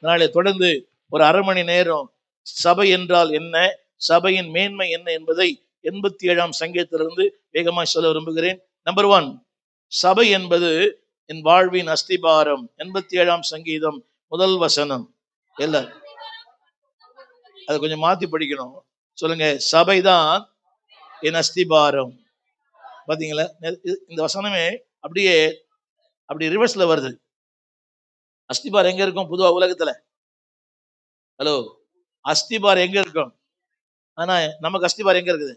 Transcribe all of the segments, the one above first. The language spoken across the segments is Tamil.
அதனால தொடர்ந்து ஒரு அரை மணி நேரம் சபை என்றால் என்ன, சபையின் மேன்மை என்ன என்பதை 87ஆம் சங்கீதத்திலிருந்து வேகமாய் சொல்ல விரும்புகிறேன். நம்பர் 1, சபை என்பது என் வாழ்வின் அஸ்திபாரம். 87ஆம் சங்கீதம் 1 வசனம். எல்லாரும் அதை கொஞ்சம் மாத்தி படிக்கணும். சொல்லுங்க, சபைதான் என் அஸ்திபாரம். பாத்தீங்களா, இந்த வசனமே அப்படியே அப்படி ரிவர்ஸ்ல வருது. அஸ்திபாரம் எங்க இருக்கும் பொதுவா உலகத்துல? ஹலோ, அஸ்திபாரம் எங்க இருக்கும்? ஆனா நமக்கு அஸ்திபாரம் எங்க இருக்குது?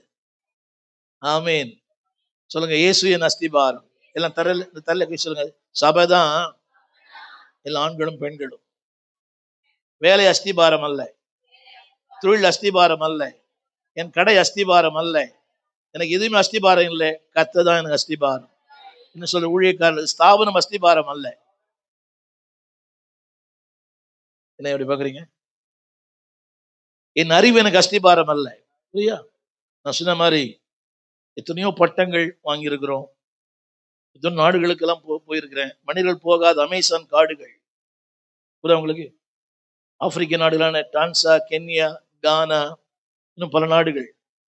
ஆமீன். சொல்லுங்க, இயேசு என் அஸ்திபாரம். எல்லாம் தரல போய் சொல்லுங்க, சபைதான் எல்லா ஆண்களும் பெண்களும். வேலை அஸ்திபாரம் அல்ல, தொழில் அஸ்திபாரம் அல்ல, என் கடை அஸ்திபாரம் அல்ல, எனக்கு எதுவுமே அஸ்திபாரம் இல்லை. கர்த்தர் எனக்கு அஸ்திபாரம். என்ன சொல்ற, ஊழியக்காரர் ஸ்தாபனம் அஸ்திபாரம் அல்ல. என்ன எப்படி பாக்குறீங்க? என் அறிவு எனக்கு அஸ்திபாரம் அல்ல. புரியா? நான் சொன்ன மாதிரி எத்தனையோ பட்டங்கள் வாங்கியிருக்கிறோம், எத்தனை நாடுகளுக்கெல்லாம் போயிருக்கிறேன். மனிதர்கள் போகாத அமேசான் காடுகள் புரியா உங்களுக்கு? ஆப்பிரிக்க நாடுகளான டான்சா, கென்யா, கானா, இன்னும் பல நாடுகள்,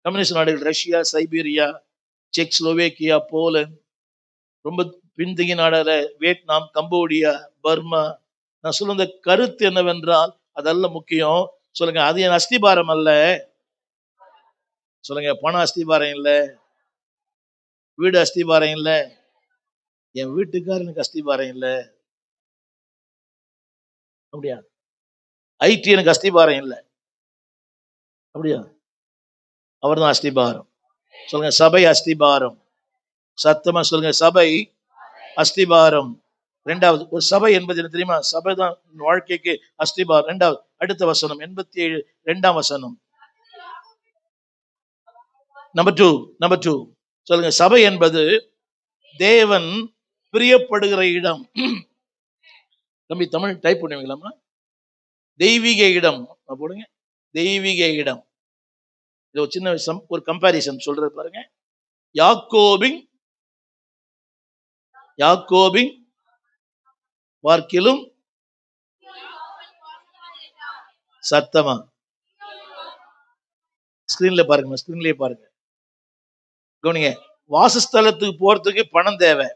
கம்யூனிஸ்ட் நாடுகள், Russia, Siberia, check Slovakia, Poland, ரொம்ப பின்தங்கிய நாடான வியட்நாம், கம்போடியா, பர்மா. நான் சொல்ல இந்த கருத்து என்னவென்றால், அதெல்லாம் முக்கியம். சொல்லுங்க, அது என் அஸ்திபாரம் அல்ல. சொல்லுங்க, பணம் அஸ்திபாரம் இல்லை, வீடு அஸ்திபாரம் இல்லை, என் வீட்டுக்காரனுக்கு அஸ்திபாரம் இல்லை. அப்படியா? ஐடி எனக்கு அஸ்திபாரம் இல்லை. அப்படியா? அவர் தான் அஸ்திபாரம். சொல்லுங்க, சபை அஸ்திபாரம். சத்தமா சொல்லுங்க, சபை அஸ்திபாரம். இரண்டாவது, ஒரு சபை என்பது என்ன தெரியுமா? சபை தான் வாழ்க்கைக்கு அஸ்திபாரம். இரண்டாவது, அடுத்த வசனம் 87 2ஆம் வசனம். நம்பர் டூ சொல்லுங்க, சபை என்பது தேவன் பிரியப்படுகிற இடம். தம்பி தமிழ் டைப் பண்ணுவீங்களாமா? தெய்வீக இடம் போடுங்க, தெய்வீக இடம். இது ஒரு சின்ன ஒரு கம்பாரிசன் சொல்றது பாருங்க. யாக்கோபின் பார்க்கிலும் சத்தமா ஸ்கிரீன்ல பாருங்க, ஸ்கிரீன்லயே பாருங்க, கவனிங்க. வாசஸ்தலத்துக்கு போறதுக்கு பணம் தேவை,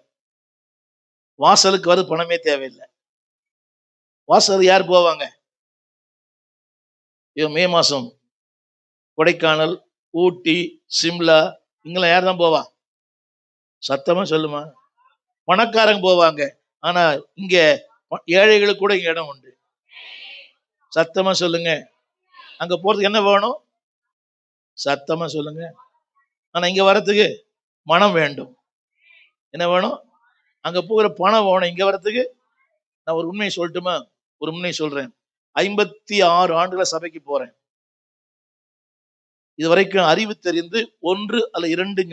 வாசலுக்கு வர பணமே தேவையில்லை. வாசல் யார் போவாங்க? மே மாசம் கொடைக்கானல், ஊட்டி, சிம்லா, இங்கெல்லாம் யார் தான் போவா? சத்தமா சொல்லுமா? பணக்காரங்க போவாங்க. ஆனா இங்க ஏழைகளுக்கு கூட இங்க இடம் உண்டு. சத்தமா சொல்லுங்க. அங்க போறதுக்கு என்ன வேணும்? சத்தமா சொல்லுங்க. ஆனா இங்க வர்றதுக்கு மனம் வேண்டும். என்ன வேணும்? அங்க போகிற பணம் வேணும். இங்க வர்றதுக்கு நான் ஒரு உண்மையை சொல்லட்டுமா? ஒரு உண்மையை சொல்றேன். 56 ஆண்டுகள சபைக்கு போறேன். இது வரைக்கும் அறிவு தெரிந்து 1 அல்ல 2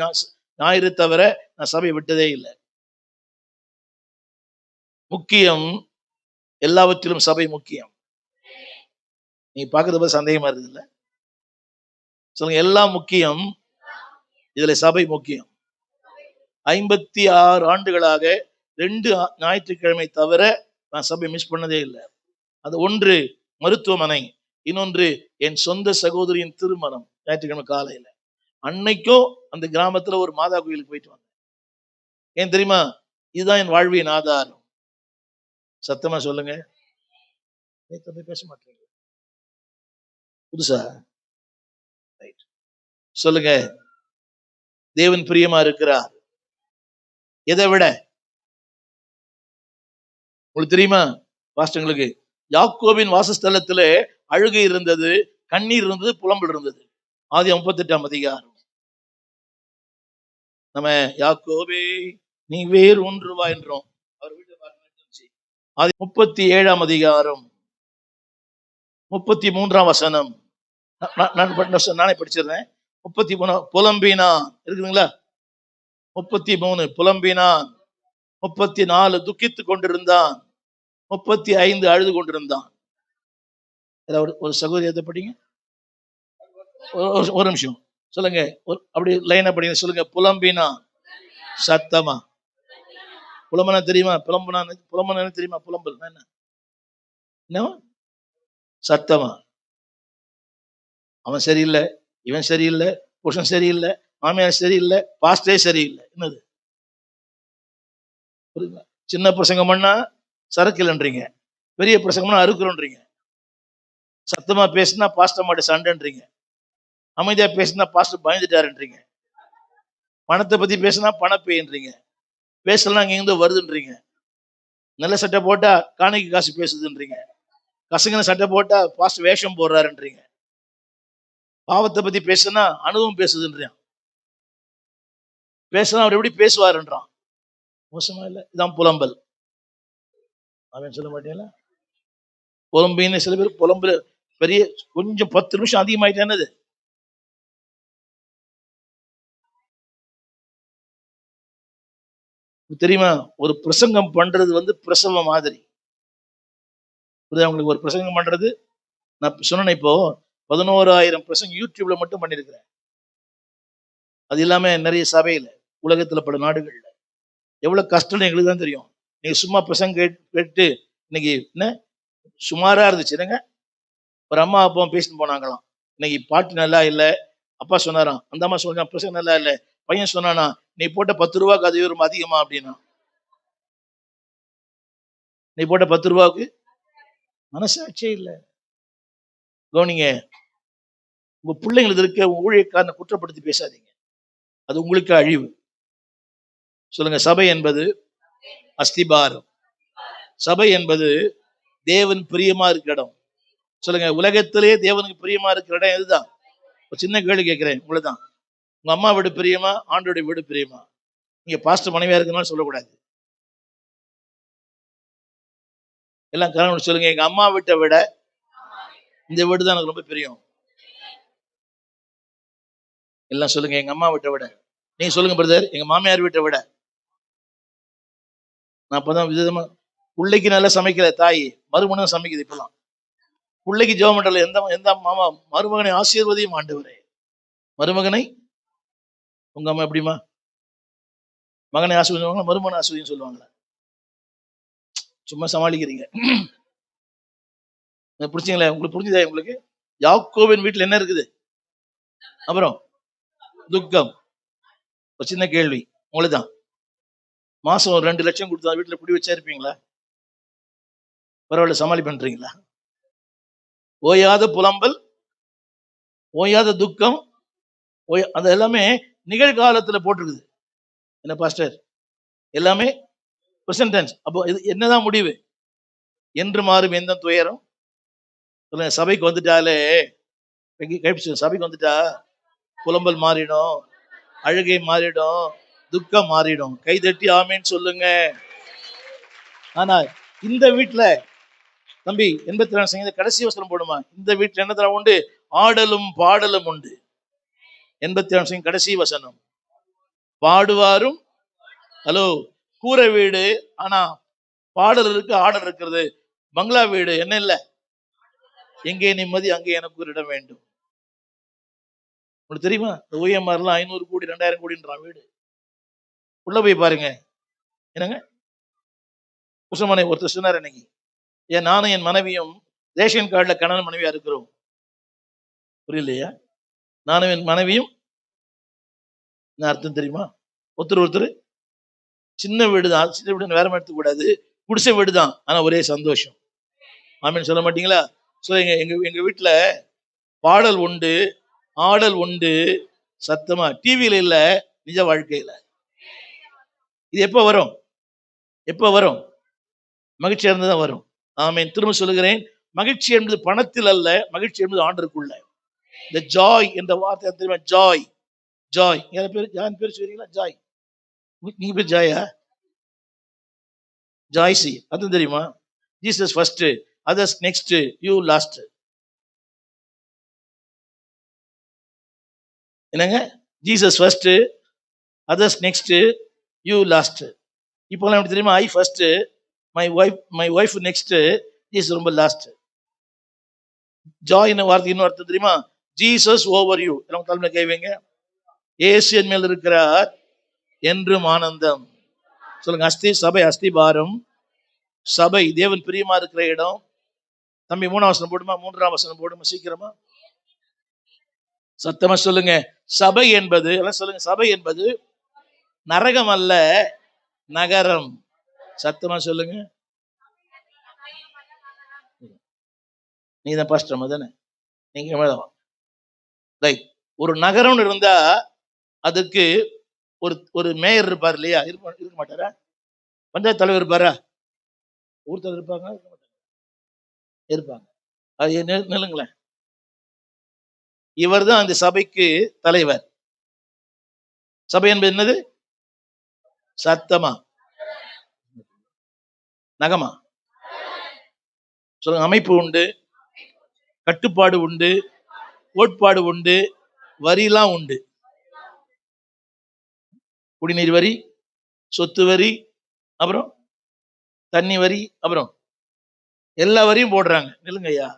ஞாயிறு தவிர நான் சபையை விட்டதே இல்லை. முக்கியம், எல்லாவற்றிலும் சபை முக்கியம். நீ பாக்குறத சந்தேகமா இருக்குது இல்ல? சொல்லுங்க, எல்லாம் முக்கியம், இதுல சபை முக்கியம். 56 ஆண்டுகளாக 2 ஞாயிற்றுக்கிழமை தவிர நான் சபை மிஸ் பண்ணதே இல்லை. அது ஒன்று மருத்துவமனை, இன்னொன்று என் சொந்த சகோதரியின் திருமணம் ஞாயிற்றுக்கிழமை காலையில. அன்னைக்கும் அந்த கிராமத்துல ஒரு மாதா கோயிலுக்கு போயிட்டு வந்தேன். ஏன் தெரியுமா? இதுதான் என் வாழ்வின் ஆதாரம். சத்தமா சொல்லுங்க. பேச மாட்டீங்க புதுசா? சொல்லுங்க, தேவன் பிரியமா இருக்கிறார். எதை விட? உங்களுக்கு தெரியுமா பாஸ்டங்களுக்கு? யாக்கோபின் வாசஸ்தலத்திலே அழுகை இருந்தது, கண்ணீர் இருந்தது, புலம்பல் இருந்தது. ஆதியாகமம் 38ஆம் அதிகாரம். நம்ம யாக்கோபே நீ வேறு ஒன்று வா என்றோம். அவர் வீட்டு 37ஆம் அதிகாரம் 33ஆம் வசனம். நானே படிச்சிடுறேன். 33 புலம்பினான் இருக்குதுங்களா? 33 புலம்பினான், 34 துக்கித்துக் கொண்டிருந்தான், 35 அழுது கொண்டிருந்தான். ஒரு சகோதரியத்தை படிங்க, ஒரு நிமிஷம் சொல்லுங்க. அப்படி லைனா படிங்க. சொல்லுங்க, புலம்பினான். சத்தமா புலம்பனா தெரியுமா? புலம்பனா தெரியுமா? புலம்பல் என்ன? சத்தமா. அவன் சரியில்லை, இவன் சரியில்லை, புருஷன் சரியில்லை, மாமியார் சரியில்லை, பாஸ்டே சரியில்லை. என்னது? புரியுதா? சின்ன பிரசங்கம் பண்ணா சரக்கு இல்லைன்றீங்க, பெரிய பிரசங்கம்னா அறுக்குறோன்றீங்க. சத்தமா பேசினா பாஸ்டர் மாட்ட சண்டைன்றீங்க, அமைதியா பேசினா பாஸ்டர் பயந்துட்டாருன்றீங்க, பணத்தை பத்தி பேசினா பணப்பேன்றீங்க, பேசலாம் இங்க இருந்து வருதுன்றீங்க, நல்ல சட்டை போட்டா காணிக்கை காசு பேசுதுன்றீங்க, கசங்கின சட்டை போட்டா பாஸ்டர் வேஷம் போடுறாருன்றீங்க, பாவத்தை பத்தி பேசுனா அனுபவம் பேசுதுன்றான், பேசினா அவர் எப்படி பேசுவாருன்றான். மோசமா இல்லை? இதான் புலம்பல். அவன் சொல்ல மாட்டேங்களா? புலம்பின்னு சில பேர் புலம்புல பெரிய கொஞ்சம் 10 நிமிஷம் அதிகமாயிட்டானது. தெரியுமா? ஒரு பிரசங்கம் பண்றது வந்து பிரசவ மாதிரி. உங்களுக்கு ஒரு பிரசங்கம் பண்றது, நான் சொன்னேன் இப்போ 11,000 பிரசங்கம் யூடியூப்ல மட்டும் பண்ணிருக்கிறேன். அது இல்லாம நிறைய சபையில, உலகத்துல பல நாடுகள்ல எவ்வளவு கஷ்டம் எங்களுக்கு தான் தெரியும். நீங்க சும்மா பிரசங்க கேட்டு இன்னைக்கு என்ன சுமாரா இருந்துச்சு என்னங்க. ஒரு அம்மா அப்பாவும் பேசிட்டு போனாங்களாம், இன்னைக்கு பாட்டு நல்லா இல்ல. அப்பா சொன்னாராம், அந்த அம்மா சொன்னா பிரசங்க நல்லா இல்ல. பையன் சொன்னானா, நீ போட்ட 10 ரூபாய்க்கு அது ரொம்ப அதிகமா அப்படின்னா, நீ போட்ட 10 ரூபாய்க்கு மனசாட்சியே இல்ல. கவனிங்க, உங்க பிள்ளைங்களுக்கு இருக்க ஊழியக்காரனை குற்றப்படுத்தி பேசாதீங்க, அது உங்களுக்கு அழிவு. சொல்லுங்க. சபை என்பது அஸ்திபாரம். சபை என்பது தேவன் பிரியமா இருக்கிற இடம். சொல்லுங்க. உலகத்திலே தேவனுக்கு பிரியமா இருக்கிற இடம் எதுதான்? ஒரு சின்ன கேள்வி கேட்கிறேன், உங்களுதான். உங்க அம்மா வீடு பிரியமா, ஆண்டோடைய வீடு பிரியமா? நீங்க பாஸ்டர் மனைவியா இருக்கணும்னு சொல்லக்கூடாது. எல்லாம் கல்யாணம் சொல்லுங்க. எங்க அம்மா வீட்டை விட இந்த வீடு தான் எனக்கு ரொம்ப பிரியம். எல்லாம் சொல்லுங்க. எங்க அம்மா வீட்டை விட. நீங்க சொல்லுங்க பிரதர். எங்க மாமியார் வீட்டை விட. நான் அப்பதான் விதமா பிள்ளைக்கு நல்லா சமைக்கிற தாய் மருமகனும் சமைக்குது. இப்பெல்லாம் பிள்ளைக்கு ஜெபம் பண்றல எந்த எந்த மாமா மருமகனை ஆசீர்வதியும் ஆண்டவரே. மருமகனை உங்க அம்மா எப்படிமா? மகனை ஆசீர்வதிவாங்களா, மருமகனை ஆசீர்வதின்னு சொல்லுவாங்களா? சும்மா சமாளிக்கிறீங்க. புரிச்சுங்களா? உங்களுக்கு புரிஞ்சுதா? உங்களுக்கு யாக்கோபின் வீட்டுல என்ன இருக்குது? அப்புறம் துக்கம். ஒரு சின்ன கேள்வி உங்களுதான். மாசம் ஒரு 2 லட்சம் கொடுத்தா வீட்டுல குடி வச்சா இருப்பீங்களா? பரவாயில்ல, சமாளி பண்றீங்களா? ஓயாத புலம்பல், ஓயாத துக்கம், அது எல்லாமே நிகழ்காலத்துல போட்டிருக்குது. என்ன பாஸ்டர்? எல்லாமே பிரசன்ட் டென்ஸ். அப்போ இது என்னதான் முடிவு? என்று மாறும் எந்த துயரம்? சொல்லுங்க. சபைக்கு வந்துட்டாலே, சபைக்கு வந்துட்டா புலம்பல் மாறிடும், அழுகை மாறிடும், துக்கம் மாறிடும். கைதட்டி ஆமேன்னு சொல்லுங்க. ஆனா இந்த வீட்டுல தம்பி 84 சங்கீத கடைசி வசனம் போடுமா? இந்த வீட்டுல என்ன தர உண்டு? ஆடலும் பாடலும் உண்டு. 84 சங்கீத கடைசி வசனம். பாடுவாரும். ஹலோ. கூரை வீடு, ஆனா பாடல் இருக்கு, ஆடல் இருக்கிறது. பங்களா வீடு என்ன இல்ல, எங்கே நிம்மதி அங்கே எனக்கு ஒரு இடம் வேண்டும். உங்களுக்கு தெரியுமா? OMR 500 கோடி 2000 கோடின்றான் வீடு. உள்ள போய் பாருங்க. என்னங்க புருஷமனை ஒருத்தர் சொன்னார் இன்னைக்கு, ஏன் நானும் என் மனைவியும் ரேஷன் கார்டுல கணவன் மனைவியா இருக்கிறோம். புரியலையா? நானும் என் மனைவியும் என்ன அர்த்தம் தெரியுமா? ஒருத்தர் சின்ன வீடு தான், சின்ன வீடு வேற எடுத்துக்க கூடாது, குடிசை வீடு தான், ஆனா ஒரே சந்தோஷம். ஆமீன் சொல்ல மாட்டீங்களா? சொல்லுங்க. எங்க எங்க வீட்டுல பாடல் உண்டு, ஆடல் உண்டு, சத்தமா. டிவியில இல்ல, நிஜ வாழ்க்கையில. இது எப்ப வரும்? எப்ப வரும்? மகிழ்ச்சியா இருந்துதான் வரும். ஆமீன். திரும்ப சொல்லுகிறேன், மகிழ்ச்சி என்பது பணத்தில் அல்ல, மகிழ்ச்சி என்பது ஆண்டருக்குள்ள. இந்த ஜாய் என்ற வார்த்தை தெரியுமா? Joy, Joy. என் பேர் சொல்றீங்களா? ஜாய். நீங்க பேர் ஜாயா? ஜாய்சி. அது தெரியுமா? Jesus first, others next, you last. என்னங்க? Jesus first, others next, you last. இப்போலாம் எப்படி தெரியுமா? I first, my wife next, Jesus ரொம்ப லாஸ்ட். ஜாய் என்ன வார்த்தை இன்னும் அர்த்தம் தெரியுமா? Jesus over you. நம்ம தலைமையில கேட்பீங்க, இயேசு என் மேல் இருக்கிறார் என்றும் ஆனந்தம். சொல்லுங்க. சபை அஸ்திபாரம். சபை தேவன் பிரியமா இருக்கிற இடம். தம்பி 3ஆம் வசனம் போடுமா, 3ஆம் வசனம் போடுமா சீக்கிரமா, சத்தமா சொல்லுங்க. சபை என்பது, எல்லாம் சொல்லுங்க, சபை என்பது நரகம் அல்ல, நகரம். சத்தமா சொல்லுங்க. நீங்க தான் பாஸ்டர் தானே, நீங்க மேடம். ரைட். ஒரு நகரம்னு இருந்தா அதுக்கு ஒரு ஒரு மேயர் இருப்பார் இல்லையா? இருக்க மாட்டாரா? பஞ்சாயத்து தலைவர் இருப்பாரா? ஊர் தலைவர் இருப்பாங்க, இருப்பாங்க. அது நில்லுங்களேன். இவர் தான் அந்த சபைக்கு தலைவர். சபை என்பது என்னது? சத்தமா, நகமா சொல்லுங்க. அமைப்பு உண்டு, கட்டுப்பாடு உண்டு, கோட்பாடு உண்டு, வரிலாம் உண்டு. குடிநீர் வரி, சொத்து வரி, அப்புறம் தண்ணி வரி, அப்புறம் எல்லா வரியும் போடுறாங்க. நில்லுங்க ஐயா,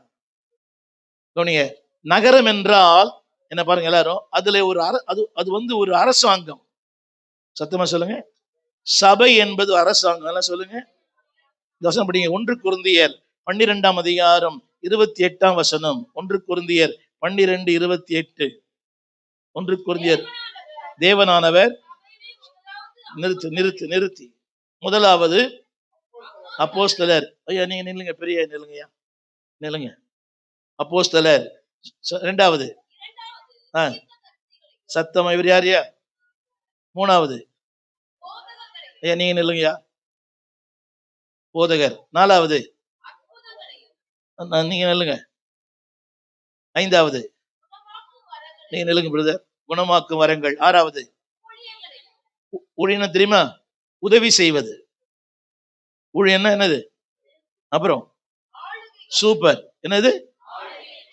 கவனிங்க. நகரம் என்றால் என்ன பாருங்க எல்லாரும், அதுல ஒரு அது அது வந்து ஒரு அரசாங்கம். சத்தமா சொல்லுங்க. சபை என்பது அரசாங்கம். எல்லாம் சொல்லுங்க. வசனம் படிங்க. 1 கொரிந்தியர் 12ஆம் அதிகாரம் 28ஆம் வசனம். 1 கொரிந்தியர் 12:28. 1 கொரிந்தியர். தேவனானவர், நிறுத்தி. முதலாவது அப்போஸ்தலர். ஐயா நீங்க நில்லுங்க, பெரிய நில்லுங்கய்யா, நில்லுங்க. அப்போஸ்தலர். இரண்டாவது சத்தமா, இவர் யாரையா? மூணாவது ஐயா நீங்க நில்லுங்கய்யா, போதகர். நாலாவது நீங்க நில்லுங்க. ஐந்தாவது நீங்க நில்லுங்க பிரதர், குணமாக்கும் வரங்கள். ஆறாவது ஊழியம் தெரியுமா? உதவி செய்வது. ஊழியம் என்னது? அப்புறம் சூப்பர், என்னது?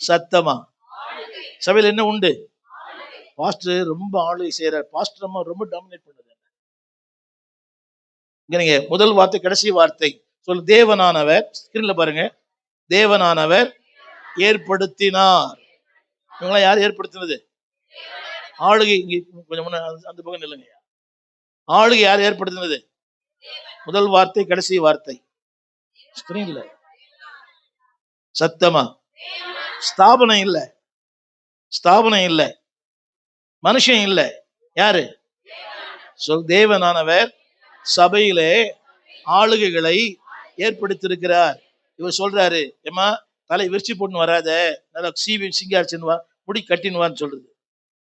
சத்தமா. சபையில் என்ன உண்டு? பாஸ்டர் ரொம்ப ஆளுகை செய்யறார், பாஸ்டர் அம்மா ரொம்ப டாமினேட் பண்ணுது. நீங்க முதல் வார்த்தை கடைசி வார்த்தை சொல்லு. தேவனானவர், ஸ்கிரீன்ல பாருங்க, தேவனானவர் ஏற்படுத்தினார். இவங்களாம் யார் ஏற்படுத்தினது? ஆளுகை. இங்க கொஞ்சம் முன்ன அந்த பக்கம் நில்லுங்க. ஆளுகை யார் ஏற்படுத்தினது? முதல் வார்த்தை கடைசி வார்த்தை ஸ்கிரீன்ல. சத்தமா. ஸ்தாபனம் இல்ல, ஸ்தாபனம் இல்ல, மனுஷன் இல்ல, யாரு? தேவனானவர் சபையிலே ஆளுகைகளை ஏற்படுத்தியிருக்கிறார். இவர் சொல்றாரு, ஏமா தலை விரிச்சு பொண்ணு வராத, நல்லா சீவி சிங்காரிச்சுன்னு வா, முடி கட்டினுவான்னு சொல்றது.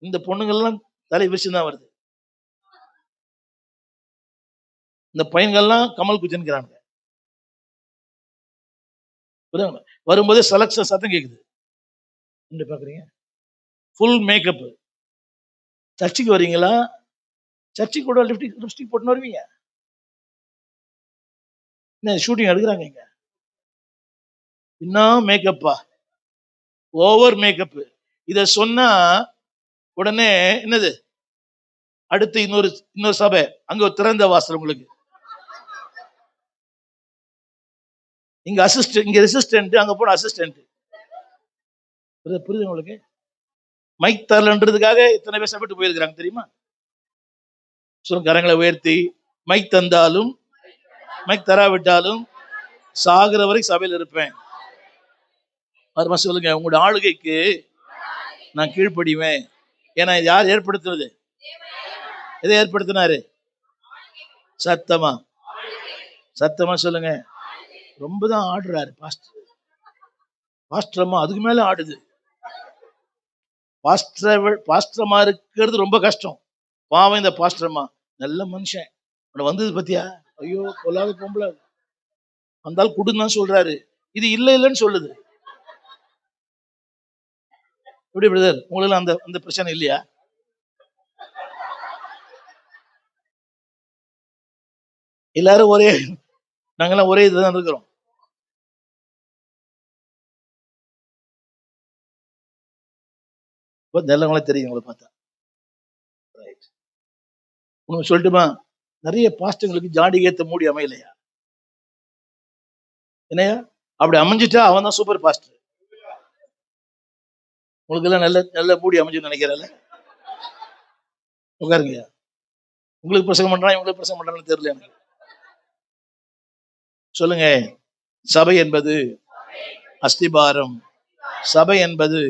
இந்த பொண்ணுங்கள்லாம் தலை விரிச்சு தான் வருது. இந்த பையன்கள்லாம் கமல் குச்சின்னுக்கிறாங்க. வரும்போது செலக்ஷன் சத்தம் கேக்குது. பாக்குறீங்க, ஃபுல் மேக்கப். சர்ச்சுக்கு வரீங்களா? சர்ச்சுக்கு கூட லிப்ஸ்டிக் போட்டு வருவீங்க. என்ன ஷூட்டிங் எடுக்கிறாங்க இங்க, இன்னும் மேக்கப்பா, ஓவர் மேக்கப். இத சொன்னா உடனே என்னது, அடுத்து இன்னொரு சபை, அங்க ஒரு திறந்த வாசல் உங்களுக்கு. இங்க அசிஸ்டன்ட், இங்க ரெசிஸ்டன்ட், அங்க போன அசிஸ்டன்ட். புரியுது உங்களுக்கு? மைக் தரலன்றதுக்காக இத்தனை பேர் சபைட்டு போயிருக்கிறாங்க தெரியுமா? சொல்லுங்க, கரங்களை உயர்த்தி. மைக் தந்தாலும் மைக் தராவிட்டாலும் சாகிற வரை சபையில் இருப்பேன். சொல்லுங்க, உங்களுடைய ஆளுகைக்கு நான் கீழ்ப்படிவேன். ஏன்னா இது யார் ஏற்படுத்துறது? எதை ஏற்படுத்தினாரு? சத்தமா, சத்தமா சொல்லுங்க. ரொம்பதான் ஆடுறாரு பாஸ்டர். பாஸ்டர்மா அதுக்கு மேல ஆடுது. பாஸ்டர்மா இருக்கிறது ரொம்ப கஷ்டம். பாவம் இந்த பாஸ்டர்மா, நல்ல மனுஷன் வந்தது பத்தியா? ஐயோ பொல்லாத பொம்பளை, வந்தாலும் குடுன்னு சொல்றாரு, இது இல்ல இல்லைன்னு சொல்லுது. எப்படி பிரதர், உங்களுக்கு அந்த அந்த பிரச்சனை இல்லையா? எல்லாரும் ஒரே, நாங்கெல்லாம் ஒரே இதுதான் இருக்கிறோம். நல்லவங்களா தெரியும் உங்களை பார்த்தா. உனக்கு சொல்லட்டுமா, நிறைய பாஸ்டங்களுக்கு ஜாடி ஏத்த மூடி அமையலையா? என்னையா அப்படி அமைஞ்சிட்டா அவன் தான் சூப்பர் பாஸ்டர். உங்களுக்கு எல்லாம் நல்ல நல்ல மூடி அமைஞ்சுன்னு நினைக்கிறேன்ல. உட்காருங்க. உங்களுக்கு பிரசங்கம் பண்றான், இவங்களுக்கு பிரசங்கம் பண்றான்னு தெரியல எனக்கு. சொல்லுங்க. சபை என்பது அஸ்திபாரம். சபை என்பது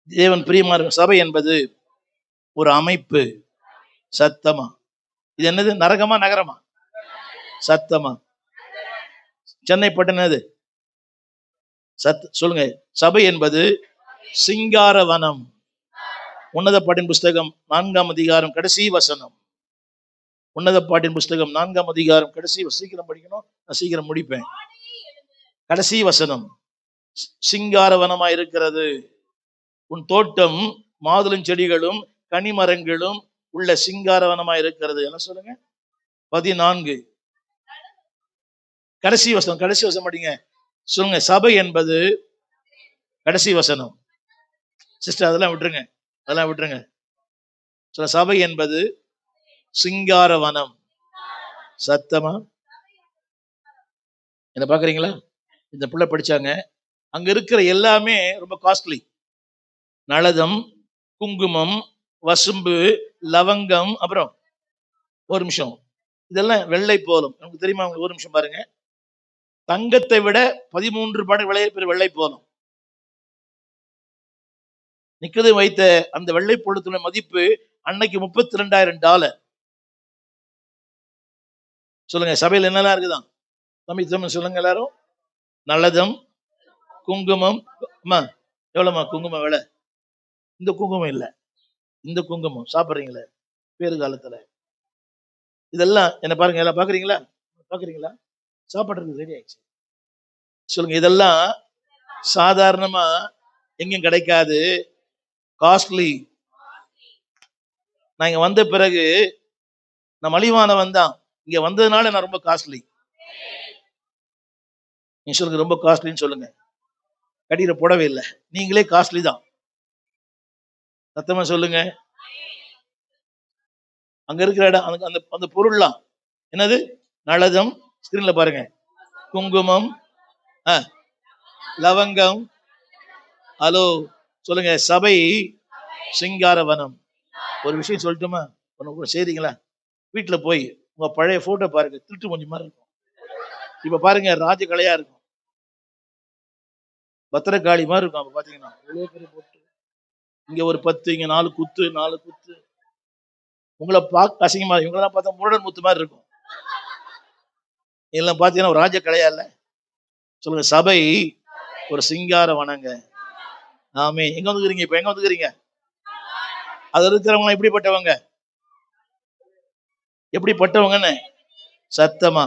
தேவன் பிரியமான சபை என்பது ஒரு அமைப்பு. சத்தமா? இது என்னது? நரகமா நகரமா? சத்தமா? சென்னை பட்டணம் எது? சொல்லுங்க. சபை என்பது சிங்காரவனம். உன்னத பாட்டின் புஸ்தகம் 4ஆம் அதிகாரம் கடைசி வசனம். உன்னத பாட்டின் புஸ்தகம் 4ஆம் அதிகாரம் கடைசி. சீக்கிரம் படிக்கணும், நான் சீக்கிரம் முடிப்பேன். கடைசி வசனம். சிங்காரவனமாய் இருக்கிறது உன் தோட்டம், மாதுளம் செடிகளும் கனிமரங்களும் உள்ள சிங்காரவனமாய் இருக்கிறது. என்ன சொல்லுங்க? 14 கடைசி வசனம். கடைசி வசனம் படிங்க. சொல்லுங்க. சபை என்பது கடைசி வசனம். சிஸ்டர் அதெல்லாம் விட்டுருங்க, அதெல்லாம் விட்டுருங்க. சொல்ல, சபை என்பது சிங்காரவனம். சத்தமா? என்ன பாக்குறீங்களா? இந்த பிள்ளை படிச்சாங்க. அங்க இருக்கிற எல்லாமே ரொம்ப காஸ்ட்லி. நளதம், குங்குமம், வசும்பு, லவங்கம், அப்புறம் ஒரு நிமிஷம், இதெல்லாம் வெள்ளை போலும். நமக்கு தெரியுமா? உங்களுக்கு ஒரு நிமிஷம் பாருங்க. தங்கத்தை விட 13 மடங்கு விலை பெரிய வெள்ளை போலும். நிக்கது வைத்த அந்த வெள்ளை பொழுத்துடைய மதிப்பு அன்னைக்கு $32,000. சொல்லுங்க. சபையில் என்னெல்லாம் இருக்குதான்? தம்பி சொல்லுங்க எல்லாரும். நளதம், குங்குமம். அம்மா, எவ்வளவுமா குங்குமம் விலை? இந்த குங்குமம் இல்ல, இந்த குங்குமம் சாப்பிடுறீங்களே பேரு காலத்துல, இதெல்லாம் என்ன பாருங்க. எல்லாம் பாக்குறீங்களா? பாக்குறீங்களா? சாப்பிடுறது ரெடி ஆயிடுச்சு. சொல்லுங்க. இதெல்லாம் சாதாரணமா எங்கேயும் கிடைக்காது. காஸ்ட்லி. நான் இங்க வந்த பிறகு நான் மலிவானவன் தான். இங்க வந்ததுனால நான் ரொம்ப காஸ்ட்லி. நீங்க சொல்லுங்க, ரொம்ப காஸ்ட்லின்னு சொல்லுங்க. கடிகிற புடவை இல்லை, நீங்களே காஸ்ட்லி தான். சத்தமா சொல்லுங்க. அங்க இருக்கிற இடம், அந்த அந்த பொருள்லாம் என்னது? நளதம், ஸ்கிரீன்ல பாருங்க, குங்குமம், லவங்கம். ஹலோ, சொல்லுங்க. சபை சிங்காரவனம். ஒரு விஷயம் சொல்லட்டுமா? செய்றீங்களா? வீட்டுல போய் உங்க பழைய போட்டோ பாருங்க, திருட்டு கொஞ்சம் மாதிரி இருக்கும். இப்ப பாருங்க, ராஜகலையா இருக்கும், பத்திரகாளி மாதிரி இருக்கும். அப்ப பாத்தீங்கன்னா போட்டு இங்க ஒரு 10, இங்க 4 குத்து, 4 குத்து. உங்களை பார்க்க அசிங்கமா, இவங்களெல்லாம் பார்த்தா முரடன் முத்து மாதிரி இருக்கும். இதெல்லாம் பாத்தீங்கன்னா ஒரு ராஜகலையா இல்ல? சொல்லுங்க. சபை ஒரு சிங்கார வனங்க. ஆமே. எங்க வந்துக்கிறீங்க? இப்ப எங்க வந்துக்கிறீங்க? அது இருக்கிறவங்க எப்படிப்பட்டவங்க? எப்படிப்பட்டவங்கன்னு சத்தமா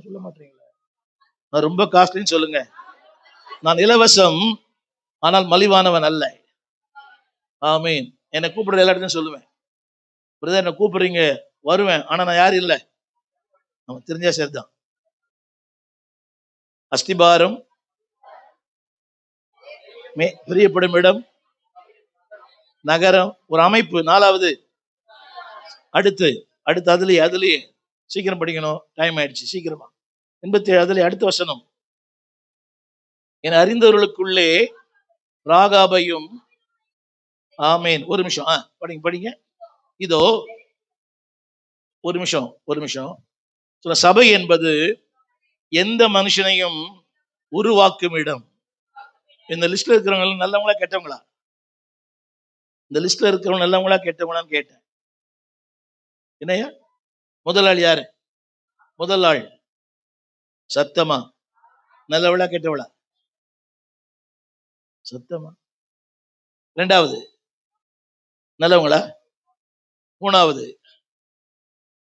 சொல்ல மாட்டீங்களா? நான் ரொம்ப காஸ்ட்லின்னு சொல்லுங்க. நான் இலவசம், ஆனால் மலிவானவன் அல்ல. ஆமீன். என்னை கூப்பிடுற எல்லா இடத்தையும் சொல்லுவேன். பிரதர் என்ன கூப்பிடுறீங்க, வருவேன். ஆனா நான் யாரும் இல்லை, நம்ம தெரிஞ்சா சரிதான். அஸ்திபாரம், பிரியப்படும் இடம், நகரம், ஒரு அமைப்பு. 4வது அடுத்து அதுலயே சீக்கிரம் படிக்கணும், டைம் ஆயிடுச்சு. சீக்கிரமா 87 அதுலயே அடுத்த வசனம். என அறிந்தவர்களுக்குள்ளே ராகாபையும். ஆமேன். ஒரு நிமிஷம், படிங்க. இதோ ஒரு நிமிஷம். சபை என்பது எந்த மனுஷனையும் உருவாக்கும் இடம். இந்த லிஸ்ட்ல இருக்கிறவங்க நல்லவங்களா கெட்டவங்களா? இந்த லிஸ்ட்ல இருக்கிறவங்க நல்லவங்களா கெட்டவங்களான்னு கேட்டேன். என்னையா? முதலாளி யாரு? முதல் ஆள். சத்தமா? நல்லவளா கெட்டவளா? சத்தமா? 2வது நல்லவங்களா? 3வது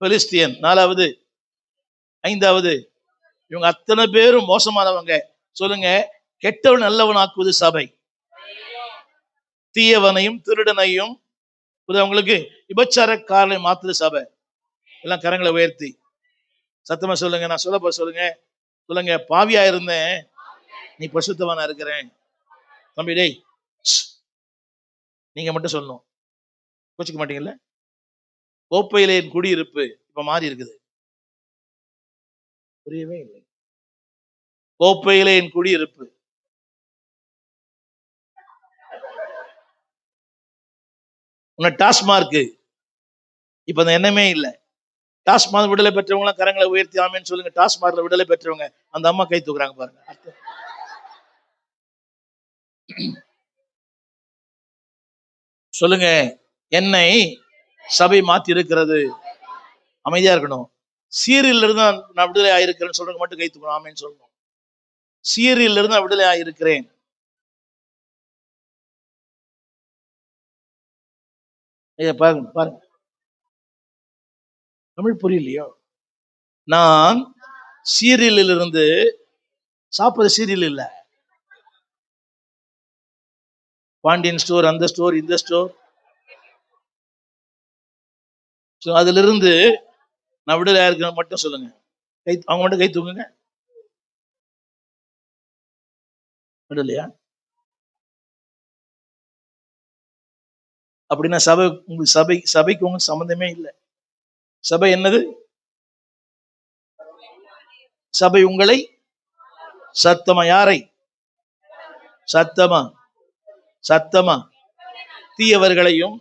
பெலிஸ்தியன். 4வது, 5வது. இவங்க அத்தனை பேரும் மோசமானவங்க. சொல்லுங்க. கெட்டவன் நல்லவன் ஆக்குவது சபை. தீயவனையும் திருடனையும் அவங்களுக்கு விபச்சாரக்காரனை மாத்துது சபை. எல்லாம் கரங்களை உயர்த்தி சத்தமா சொல்லுங்க. நான் சொல்லுங்க. சொல்லுங்க. பாவியா இருந்தேன், நீ பரிசுத்தவானா இருக்கிறேன். தம்பி டேய், நீங்க மட்டும் சொல்லணும், கோச்சிக்க மாட்டீங்கல்ல? கோப்பையிலே குடியிருப்பு இப்ப மாறி இருக்குது. புரியவே இல்லை. கோப்பையிலே என் குடியிருப்பு. உன்ன டாஸ்மார்க் இப்ப அந்த எண்ணமே இல்லை. டாஸ்மாக் விடுதலை பெற்றவங்க கரங்களை உயர்த்தி ஆமேன்னு சொல்லுங்க. டாஸ்மாக்ல விடுதலை பெற்றவங்க அந்த அம்மா கை தூக்குறாங்க பாருங்க. சொல்லுங்க, என்னை சபை மாத்தி இருக்கிறது. அமைதியா இருக்கணும். சீரியல்ல இருந்து நான் விடுதலை ஆயிருக்கிறேன்னு சொல்றவங்க மட்டும் கை தூக்கணும், ஆமேன்னு சொல்லணும். சீரியல்ல இருந்து நான் விடுதலை ஆயிருக்கிறேன். பாருங்க பாருங்க, தமிழ் புரியலையோ? நான் சீரியலில் இருந்து, சாப்பிடுற சீரியல் இல்ல, பாண்டியன் ஸ்டோர், அந்த ஸ்டோர், இந்த ஸ்டோர், அதுல இருந்து நான் விடுதலை இருக்கிறேன் மட்டும் சொல்லுங்க. கை, அவங்க மட்டும் கை தூக்குங்க. விடலையா? அப்படின்னா சபை, உங்களுக்கு சபைக்கு உங்களுக்கு சம்பந்தமே இல்லை. சபை என்னது? சபை உங்களை சத்தமா, யாரை சத்தமா, சத்தமா தீயவர்களையும்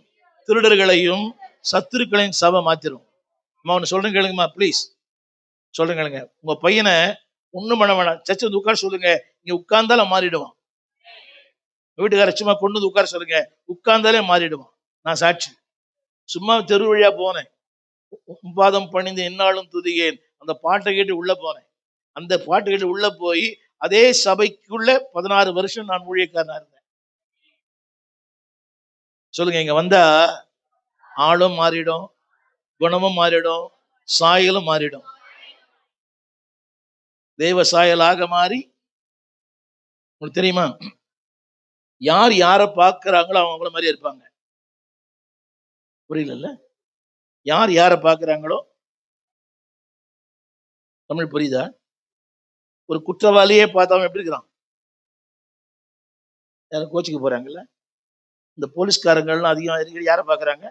திருடர்களையும் சத்துருக்களையும் சபை மாத்திரும். ஒன்னு சொல்றேன் கேளுங்கம்மா, ப்ளீஸ் சொல்றேன் கேளுங்க. உங்க பையனை ஒண்ணும் பண்ண வேணாம், சர்ச்சை வந்து உட்கார சொல்லுங்க. இங்க உட்கார்ந்தாலும் மாறிடுவான். வீட்டுக்கார சும்மா கொண்டு வந்து உட்கார சொல்லுங்க, உட்கார்ந்தாலே மாறிடுவான். நான் சாட்சி. சும்மா தெரு வழியா போனேன், பாதம் பணிந்து என்னாலும் துதியேன் அந்த பாட்டை கேட்டு உள்ள போனேன். அந்த பாட்டு கேட்டு உள்ள போய் அதே சபைக்குள்ள 16 வருஷம் நான் ஊழியக்காரனா இருந்தேன். சொல்லுங்க, இங்க வந்தா ஆளும் மாறிடும், குணமும் மாறிடும், சாயலும் மாறிடும். தெய்வ சாயலாக மாறி, உங்களுக்கு தெரியுமா, யார் யாரை பார்க்கிறாங்களோ அவங்கள மாதிரி இருப்பாங்க. புரியல? யார் யாரை பார்க்கிறாங்களோ, தமிழ் புரியுதா? ஒரு குற்றவாளியே பார்த்தவன் எப்படி இருக்கிறான்? யாரும் கோச்சிக்க போறாங்கல்ல, இந்த போலீஸ்காரங்கள்லாம் அதிகம் யாரை பார்க்கறாங்க?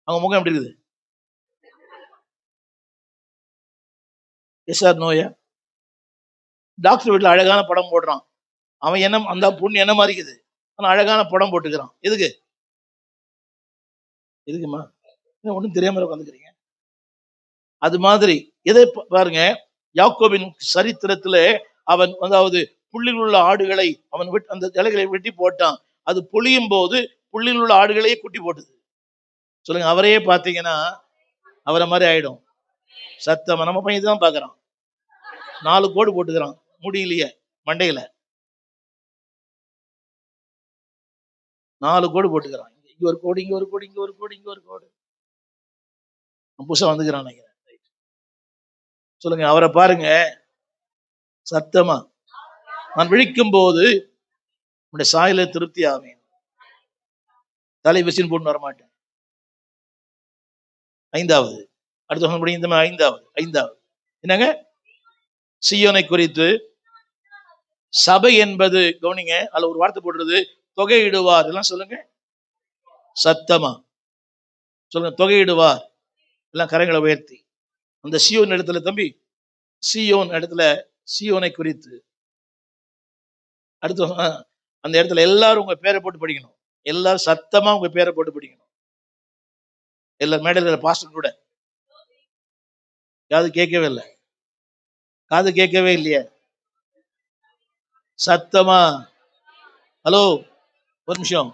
அவங்க முகம் எப்படி இருக்குது? எஸ் ஆர் நோயா? டாக்டர் வீட்டுல அழகான படம் போடுறான், அவன் என்ன, அந்த பொண்ணு என்ன மாதிரி இருக்குது, ஆனா அழகான படம் போட்டுக்கிறான். எதுக்கு? எதுக்குமா? ஒண்ணும் தெரியாம உட்காந்துக்கிறீங்க. அது மாதிரி எதை பாருங்க, யாக்கோபின் சரித்திரத்திலே அவன், அதாவது புள்ளில் உள்ள ஆடுகளை அவன் அந்த இலைகளை வெட்டி போட்டான். அது பொழியும் போது புள்ளில் உள்ள ஆடுகளையே குட்டி போட்டுது. சொல்லுங்க, அவரையே பார்த்தீங்கன்னா அவரை மாதிரி ஆயிடும். சத்தமா நம்ம பையன் தான் பாக்குறான், 4 கோடு போட்டுக்கிறான் முடியலையே, மண்டையில 4 கோடு போட்டுக்கிறான். இங்க ஒரு கோடு, இங்க ஒரு கோடு, இங்க ஒரு கோடு, இங்க ஒரு கோடு. புதுசா வந்துக்கிறான் நினைக்கிறேன். சொல்லுங்க, அவரை பாருங்க. சத்தமா, நான் விழிக்கும் போது உன்னுடைய சாயல திருப்தி ஆவேன், தலை விசின் போட்டு வரமாட்டேன். 5வது, அடுத்த முடியும். 5வது என்னங்க? சீயோனை குறித்து சபை என்பது, கவனிங்க, அதுல ஒரு வார்த்தை போடுறது தொகையிடுவார். எல்லாம் சொல்லுங்க சத்தமா, சொல்லுங்க தொகையிடுவார். எல்லாம் கரங்களை உயர்த்தி. அந்த சீயோன் இடத்துல, தம்பி சீயோன் இடத்துல, சீயோனை குறித்து அடுத்து அந்த இடத்துல எல்லாரும் உங்க பேரை போட்டு படிக்கணும். எல்லாரும் சத்தமா உங்க பேரை போட்டு படிக்கணும். எல்லா மேடையில் பாஸ்டர் கூட காது கேட்கவே இல்லை, காது கேட்கவே இல்லையே, சத்தமா. ஹலோ, ஒரு நிமிஷம்.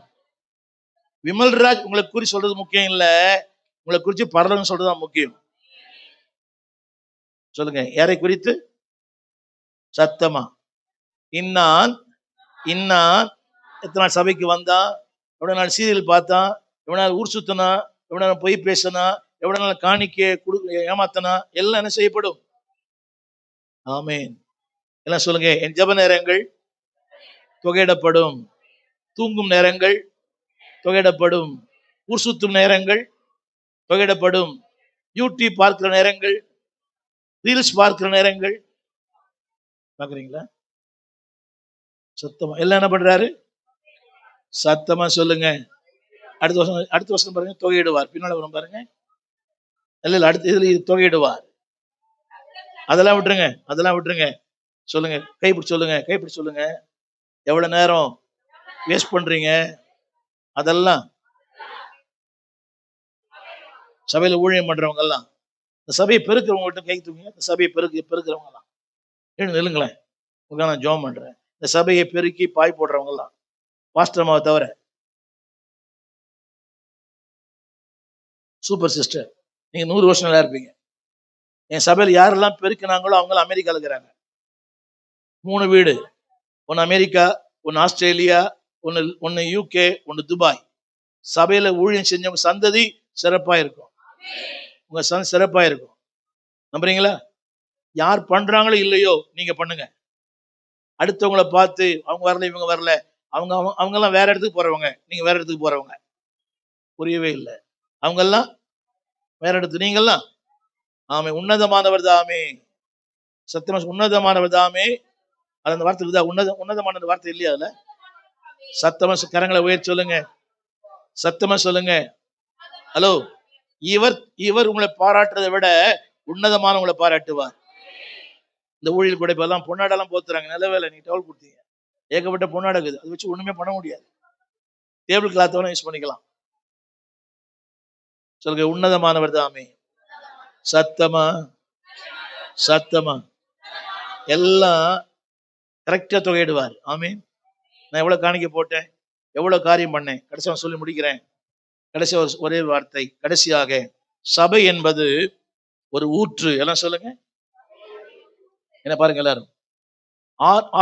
விமல்ராஜ் உங்களை குறித்து சொல்றது முக்கியம் இல்ல, உங்களை குறித்து பரலன்னு சொல்றதுதான் முக்கியம். சொல்லுங்க, யாரை குறித்து? சத்தமா. இன்னான் இன்னான் எத்தனை நாள் சபைக்கு வந்தான், எவ்வளவு நாள் சீரியல் பார்த்தான், எவ்வளவு நாள் ஊர் சுத்தினா, எவ்வளவு நாள் பொய் பேசினா, எவ்வளவு நாள் காணிக்க ஏமாத்தனா, எல்லாம் என்ன செய்யப்படும்? ஆமேன். எல்லாம் சொல்லுங்க, என் ஜெப நேரங்கள் தொகையிடப்படும், தூங்கும் நேரங்கள் தொகையிடப்படும், ஊர் சுத்தும் நேரங்கள் தொகையிடப்படும், யூடியூப் பார்க்கிற நேரங்கள், ரீல்ஸ் பார்க்கிற நேரங்கள். பாக்குறீங்களா? சத்தமா எல்லாம் என்ன பண்றாரு? சத்தமா சொல்லுங்க. அடுத்த வருஷம் பாருங்க, தொகையிடுவார். பின்னால வரும் பாருங்க. இல்ல அடுத்த இதுல தொகையிடுவார். அதெல்லாம் விட்டுருங்க, அதெல்லாம் விட்டுருங்க. சொல்லுங்க, கைப்பிடி சொல்லுங்க, கைப்பிடி சொல்லுங்க. எவ்வளவு நேரம் வேஸ்ட் பண்றீங்க? அதெல்லாம் சபையில ஊழியம் பண்றவங்க எல்லாம் இந்த சபையை பெருக்கிறவங்கள்ட்ட கை தூங்க. இந்த சபையை பெருக்கிறவங்க எல்லாம் எழுந்து நில்லுங்களேன். உங்க நான் ஜெபம் பண்றேன். இந்த சபையை பெருக்கி பாய் போடுறவங்க எல்லாம் பாஸ்டர் அம்மாவை தவிர. சூப்பர் சிஸ்டர், நீங்க 100 வருஷம் நல்லா இருப்பீங்க. என் சபையில் யாரெல்லாம் பெருக்கினாங்களோ அவங்க அமெரிக்கால இருக்கிறாங்க. 3 வீடு, ஒன்னு அமெரிக்கா, ஒன்னு ஆஸ்திரேலியா, ஒன்னு UK, ஒன்னு துபாய். சபையில ஊழியம் செஞ்சவங்க சந்ததி சிறப்பா இருக்கும். உங்க சந்ததி சிறப்பா இருக்கும். நம்புறீங்களா? யார் பண்றாங்களோ இல்லையோ நீங்க பண்ணுங்க. அடுத்தவங்களை பார்த்து அவங்க வரல இவங்க வரல, அவங்க எல்லாம் வேற இடத்துக்கு போறவங்க, நீங்க வேற இடத்துக்கு போறவங்க. புரியவே இல்லை. அவங்க எல்லாம் வேற இடத்துக்கு, நீங்கெல்லாம் ஆமே உன்னதமானவர் தாமே. சத்தியமா உன்னதமானவர் தாமே. அது அந்த வார்த்தை இருக்குதா? உன்னதமான வார்த்தை இல்லையா அதுல? சத்தமா கரங்களை உயர்த்தி சொல்லுங்க. சத்தமா சொல்லுங்க. ஹலோ, இவர் உங்களை பாராட்டுறதை விட உன்னதமான உங்களை பாராட்டுவார். இந்த ஊழியல் கூட இப்ப எல்லாம் பொன்னாடெல்லாம் போத்துறாங்க. நல்ல வேலை நீ டவல் கொடுத்தீங்க. ஏகப்பட்ட பொன்னாடை இருக்குது. அதை வச்சு ஒண்ணுமே பண்ண முடியாது. டேபிள் கிளாத் வேணா யூஸ் பண்ணிக்கலாம். சொல்லுங்க, உன்னதமானவர் தாமே. சத்தமா சத்தமா எல்லாம் கரெக்டா தொகையிடுவார். ஆமீன். நான் எவ்வளவு காணிக்க போட்டேன், எவ்வளவு காரியம் பண்ணேன், கடைசியாக சொல்லி முடிக்கிறேன். கடைசி ஒரே வார்த்தை. கடைசியாக, சபை என்பது ஒரு ஊற்று. எல்லாம் சொல்லுங்க. என்ன பாருங்க எல்லாரும்.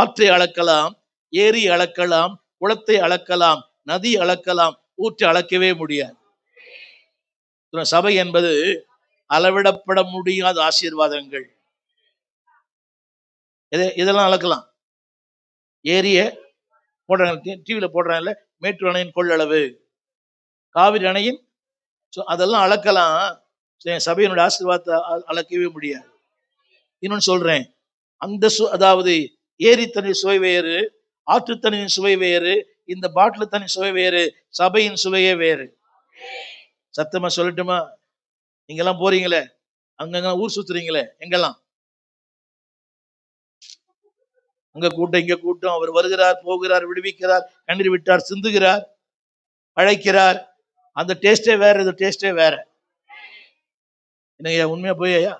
ஆற்றை அளக்கலாம், ஏரி அளக்கலாம், குளத்தை அளக்கலாம், நதி அளக்கலாம், ஊற்றை அளக்கவே முடியாது. சபை என்பது அளவிடப்பட முடியாத ஆசீர்வாதங்கள். இதெல்லாம் அளக்கலாம். ஏரிய போடுறாங்க, டிவியில போடுறாங்கல்ல, மேட்டூர் அணையின் கொள்ளளவு, காவிரி அணையின், அதெல்லாம் அளக்கலாம். சபையினுடைய ஆசீர்வாதத்தை அளக்கவே முடியாது. இன்னொன்னு சொல்றேன், அந்த அதாவது ஏரி தண்ணி சுவை வேறு, ஆற்று தண்ணியின் சுவை வேறு, இந்த பாட்டில் தண்ணி சுவை வேறு, சபையின் சுவையே வேறு. சத்தமா சொல்லட்டுமா? நீங்கெல்லாம் போறீங்களே, அங்கங்க ஊர் சுத்துறீங்களே, எங்கெல்லாம் அங்க கூட்டம் இங்க கூட்டம். அவர் வருகிறார், போகிறார், விடுவிக்கிறார், கண்ணீர் விட்டார், சிந்துகிறார், அழைக்கிறார். அந்த டேஸ்டே வேற, இது டேஸ்டே வேற. என்னையா உண்மையா போய் ஐயா,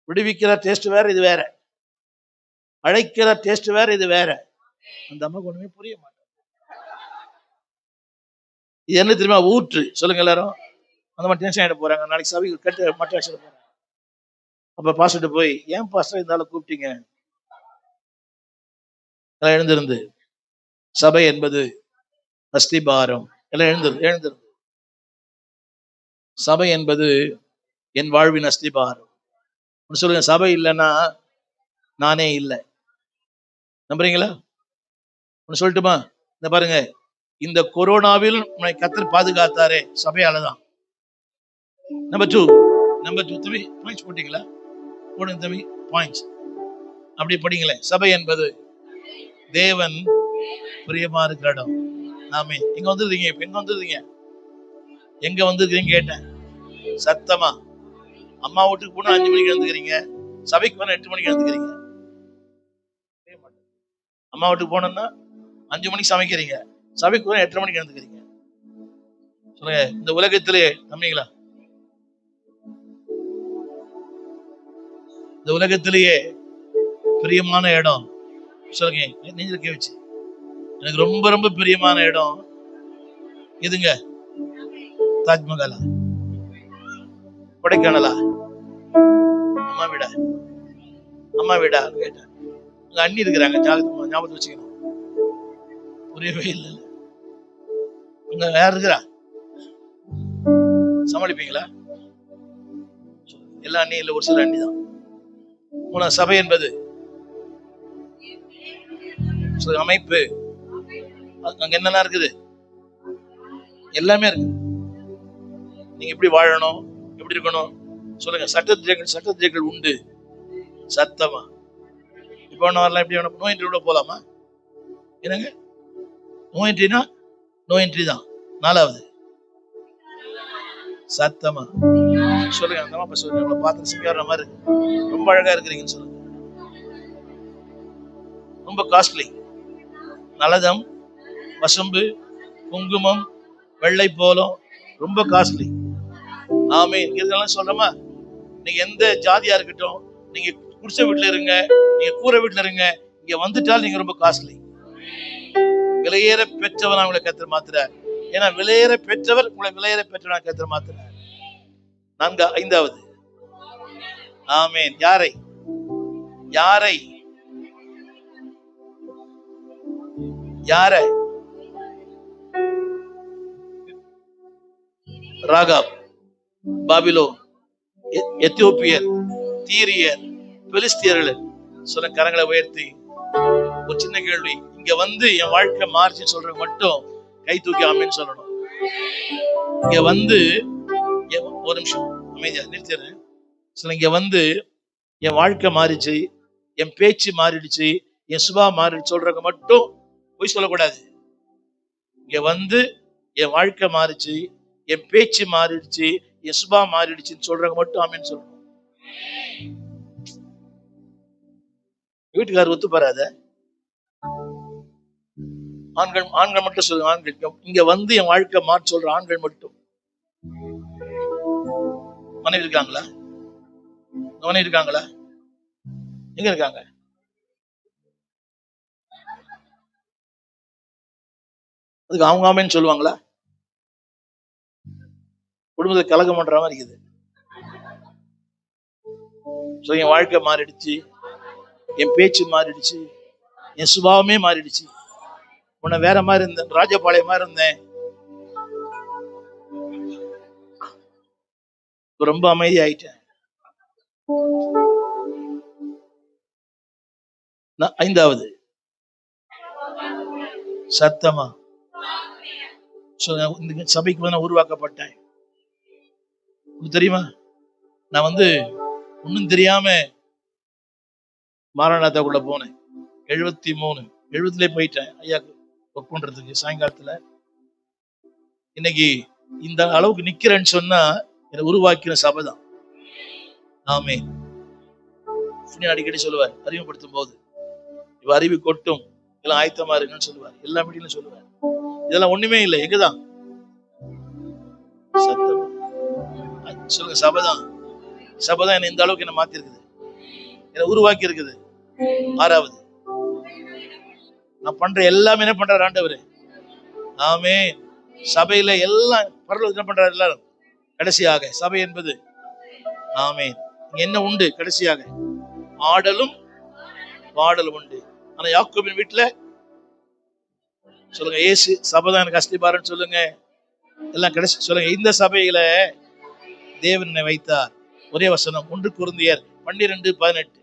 விடுவிக்கிறார் டேஸ்ட் வேற, இது வேற. அழைக்கிறார் டேஸ்ட் வேற, இது வேற. அந்த அம்மாவுக்கு ஒண்ணுமே புரிய மாட்டேன். இது என்ன தெரியுமா? ஊற்று. சொல்லுங்க எல்லாரும். அந்த மாதிரி டென்ஷன் ஆகிட போறாங்க. நாளைக்கு சபைக்கு கட்டு மட்டை அடிச்சிட போறாங்க. அப்ப பாஸ்டர் போய், ஏன் பாஸ்டர் இருந்தாலும் கூப்பிட்டீங்க? எல்லாம் எழுந்திருந்து. சபை என்பது அஸ்திபாரம். எல்லாம் எழுந்திருந்து. சபை என்பது என் வாழ்வின் அஸ்திபாரம். சொல்லுங்க, சபை இல்லைன்னா நானே இல்லை. நம்புறீங்களா? ஒன்னு சொல்லட்டுமா? இந்த பாருங்க, இந்த கொரோனாவில் உன்னை கர்த்தர் பாதுகாத்தாரே, சபையாலதான். நம்பர் டூ தம்பி, பாயிண்ட்ஸ் போட்டீங்களா? போடுங்க தம்பி, பாயிண்ட்ஸ் அப்படி படிங்களேன். சபை என்பது தேவன் பிரியமா இருக்கிற இடம். ஆமே. எங்க வந்துருக்கீங்க? இப்ப எங்க வந்துருக்கீங்க? எங்க வந்துருக்கீங்க கேட்டேன். சத்தமா. அம்மா வீட்டுக்கு போனா 5 மணிக்கு எழுந்துக்கிறீங்க, சபைக்கு போனா 8 மணிக்கு எழுந்துக்கிறீங்க. அம்மா வீட்டுக்கு போனோம்னா 5 மணிக்கு சமைக்கிறீங்க, சபைக்கு போனா 8 மணிக்கு எழுந்துக்கிறீங்க. சொல்லுங்க, இந்த உலகத்திலே நம்பிங்களா? இந்த உலகத்திலேயே பிரியமான இடம் சொல்லுங்க. நெஞ்சில கை வச்சு, எனக்கு ரொம்ப ரொம்ப பிரியமான இடம் இதுங்க. தாஜ்மஹாலா, கொடைக்கானலா, அம்மா வீடா கேட்டேன். அங்க அண்ணி இருக்கிறாங்க, ஞாபகத்தை வச்சுக்கணும். புரியவே இல்லை. அங்க யார் இருக்கிறா? சமாளிப்பீங்களா? எல்லா அண்ணி இல்ல, ஒரு சில அண்ணி தான். சபை என்பது அமைப்பு. அங்க என்னெல்லாம் இருக்குது? எல்லாமே இருக்கு. நீங்க எப்படி வாழணும், எப்படி இருக்கணும் சொல்லுங்க. சட்டத்திட்டங்கள் உண்டு. சத்தமா. இப்ப வரலாம், எப்படி வேணும்? நோ என்ட்ரி உள்ள போலாமா? என்னங்க நோ என்ட்ரினா? நோ என்ட்ரி தான். 4வது சத்தமா சொல்லுங்க. அந்த அம்மா சொல்லுங்க, உங்களை பார்த்து சிங்கார மாதிரி இருக்கு, ரொம்ப அழகா இருக்கிறீங்கன்னு சொல்லுங்க. ரொம்ப காஸ்ட்லி. நலதம், வசம்பு, குங்குமம், வெள்ளை போலம், ரொம்ப காஸ்ட்லி. ஆமே. இதெல்லாம் சொல்றோமா? நீங்க எந்த ஜாதியா இருக்கட்டும், நீங்க குடிசை வீட்டுல இருங்க, நீங்க கூரை வீட்டுல இருங்க, இங்க வந்துட்டால் நீங்க ரொம்ப காஸ்ட்லி. விலையேற பெற்றவர் உங்களை கர்த்தர் மாத்துறார். ஏன்னா விலையேற பெற்றவர் உங்களை விலையேற பெற்றவனா கர்த்தர் மாத்துறார். ஐந்தாவது, ஆமென். யாரை யாரை யாரை ராகாப், பாபிலோன், எத்தியோப்பியர், தீரியர், பெலிஸ்தியர்கள் சொல்ல கரங்களை உயர்த்தி ஒரு சின்ன கேள்வி. இங்க வந்து என் வாழ்க்கை மாறிச்சு சொல்ற மட்டும் கை தூக்கி ஆமேன்னு சொல்லணும். இங்க வந்து ஒரு நிமிஷம் அமைதியா நிறுத்திடுறேன். சொல்ல இங்க வந்து என் வாழ்க்கை மாறிச்சு, என் பேச்சு மாறிடுச்சு, என் சுபா மாறிடுச்சு சொல்றவங்க மட்டும் போய் சொல்லக்கூடாது. இங்க வந்து என் வாழ்க்கை மாறிச்சு, என் பேச்சு மாறிடுச்சு, என் சுபா மாறிடுச்சுன்னு சொல்றவங்க மட்டும் ஆமேன்னு சொல்லணும். வீட்டுக்காரர் ஒத்து போறாத, ஆண்கள் மட்டும் சொல்லுங்க. ஆண்கள் இங்க வந்து என் வாழ்க்கை மாற்றி சொல்ற ஆண்கள் மட்டும். மனைவி இருக்காங்களா? மனைவி இருக்காங்களா? எங்க இருக்காங்க? அதுக்கு அவங்க ஆமேன்னு சொல்லுவாங்களா? குடும்பத்தை கலகம் பண்ற மாதிரி இருக்குது. என் வாழ்க்கை மாறிடுச்சு, என் பேச்சு மாறிடுச்சு, என் சுபாவமே மாறிடுச்சு. உன்னை வேற மாதிரி இருந்தேன், ராஜபாளையம் மாதிரி இருந்தேன், ரொம்ப அமைதி ஆயிட்டேன். ஐந்தாவது, சத்தமா இந்த சபைக்கு நான் உருவாக்கப்பட்டேன். தெரியுமா? நான் வந்து ஒன்னும் தெரியாம மாரநாதாக்குள்ள போனேன். 73 போயிட்டேன் ஐயா ஒர்க் பண்றதுக்கு சாயங்காலத்துல. இன்னைக்கு இந்த அளவுக்கு நிக்கிறேன்னு சொன்னா என்னை உருவாக்கின சபைதான். ஆமென். அடிக்கடி சொல்லுவார் அறிமுகப்படுத்தும் போது, இவ அறிவு கொட்டும், எல்லாம் ஆயத்தமா இருக்குன்னு சொல்லுவார். எல்லா மீட்டிலும் சொல்லுவார். இதெல்லாம் ஒண்ணுமே இல்லை. எங்கதான் சத்தம் சொல்லுங்க. சபைதான் என்ன இந்த அளவுக்கு என்ன மாத்தி இருக்குது, என்ன உருவாக்கி இருக்குது. ஆறாவது, நான் பண்ற எல்லாமே என்ன பண்றாரு ஆண்டவரு. ஆமென். சபையில எல்லாம் பரலோகத்துல என்ன பண்றாரு எல்லாரும். கடைசியாக சபை என்பது ஆமென் என்ன உண்டு? கடைசியாக ஆடலும் பாடலும் உண்டு. ஆனா யாக்கோபின் வீட்டுல சொல்லுங்க, ஏசு சபைதான் எனக்கு அஸ்திபாரம்னு சொல்லுங்க. எல்லாம் கடைசி சொல்லுங்க. இந்த சபையில தேவன் வைத்தார். ஒரே வசனம் 1 கொரிந்தியர் 12:18.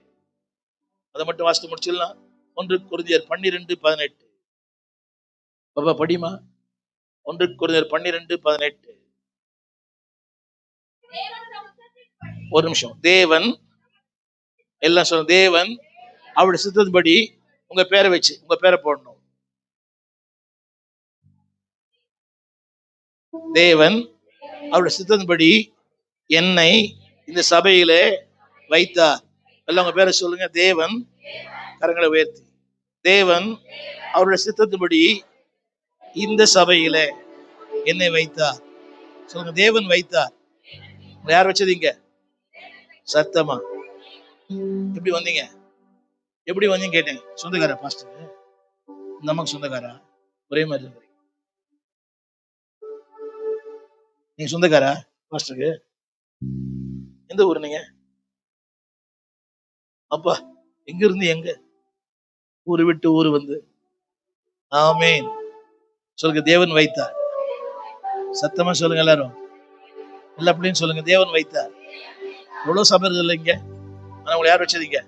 அதை மட்டும் வாசித்து முடிச்சிடலாம். 1 கொரிந்தியர் 12:18. பாப்பா படிமா. 1 கொரிந்தியர் 12:18. ஒரு நிமிஷம். தேவன் எல்லாம் சொல்லுங்க. தேவன் அவருடைய சித்தத்தின்படி உங்க பேரை வச்சு உங்க பேரை போடணும். தேவன் அவருடைய சித்தத்தின்படி என்னை இந்த சபையில வைத்தார். எல்லாம் உங்க பேரை சொல்லுங்க. தேவன், கரங்களை உயர்த்தி, தேவன் அவருடைய சித்தத்தின்படி இந்த சபையில என்னை வைத்தார். சொல்லுங்க. தேவன் வைத்தார். யார் வச்சதீங்க? சத்தமா. எப்படி வந்தீங்க? எப்படி வந்தீங்க கேட்டேன். சொந்தக்காரா பாஸ்டர்? இந்த அம்மாக்கு சொந்தக்காரா? ஒரே மாதிரி இருக்கு. நீங்க சொந்தக்காரா பாஸ்டருக்கு? எந்த ஊர் நீங்க? அப்பா எங்க இருந்து எங்க? ஊரு விட்டு ஊரு வந்து. ஆமென். சொல்லுங்க. தேவன் வைத்தார். சத்தமா சொல்லுங்க எல்லாரும். எல்லா பிள்ளையும் சொல்லுங்க. தேவன் வைத்தார். எவ்வளவு சபை இல்லை இங்க, ஆனா உங்களை யார் வச்சதீங்க?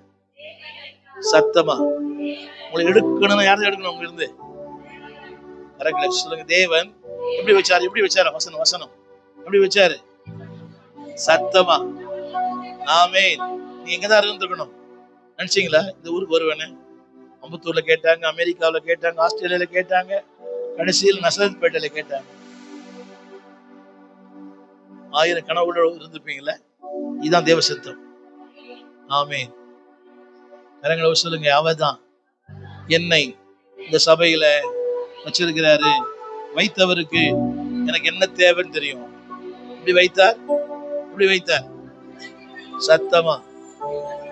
சத்தமா. உங்களை எடுக்கணும்னா யாரும் எடுக்கணும் உங்க இருந்து. கரெக்ட் சொல்லுங்க. தேவன் எப்படி வச்சாரு? எப்படி வச்சாரு? வசனம் எப்படி வச்சாரு? சத்தமா. ஆமென். நீங்க எங்கதான் இருந்திருக்கணும் நினைச்சீங்களா? இந்த ஊருக்கு வருவேன்னு அம்பத்தூர்ல கேட்டாங்க, அமெரிக்காவில கேட்டாங்க, ஆஸ்திரேலியால கேட்டாங்க, கடைசியில் நசரத்பேட்டையில கேட்டாங்க. 1000 கனவுகளோட இருந்திருப்பீங்களா? இதுதான் தேவ சித்தம். ஆமென். கரங்களை சொல்லுங்க. அவதான் என்னை இந்த சபையில வச்சிருக்கிறாரு. வைத்தவருக்கு எனக்கு என்ன தேவைன்னு தெரியும். இப்படி வைத்தார். சத்தமா.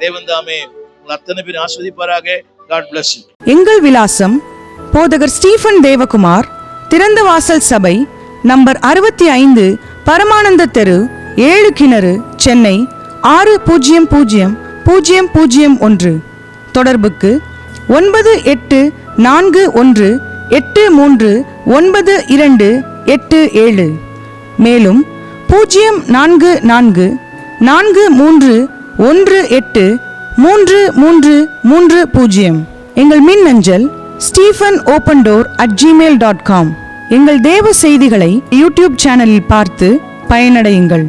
தேவன் தாமே உங்கள் அத்தனை பேர் ஆஸ்வதிப்பாராக. God bless you. எங்கள் விலாசம் போதகர் ஸ்டீபன் தேவகுமார், திறந்த வாசல் சபை, நம்பர் 65, பரமானந்த தெரு, 7 கிணறு, சென்னை 600001. தொடர்புக்கு 9841839287. மேலும் 04413183330. எங்கள் மின்னஞ்சல் stephenopendor@gmail.com. எங்கள் தேவ செய்திகளை யூடியூப் சேனலில் பார்த்து பயனடையுங்கள்.